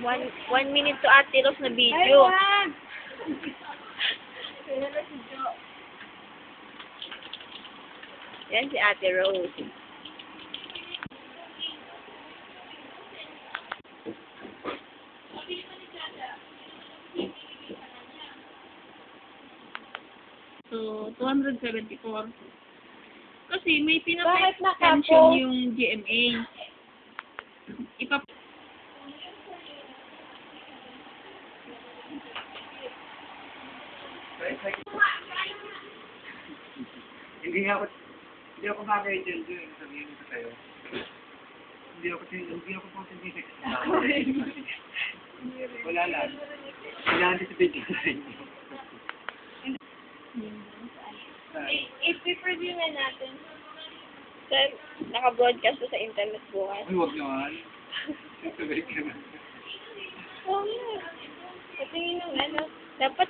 One minute to Ate Rose na video. Yan si Ate Rose. So, 274. Kasi may Bakit pinaka-extension nakapo? yung GMA. Hindi ako makaka-agent yun. Sabihin ko sa'yo. Hindi ako po scientific. Wala lang. Kailangan-anticipate ko sa inyo. I-preview na natin. Sir, naka-broadcast to sa internet bukas. Ay, huwag naman. Sabay ka na. Oo nga. Patingin ng ano. Dapat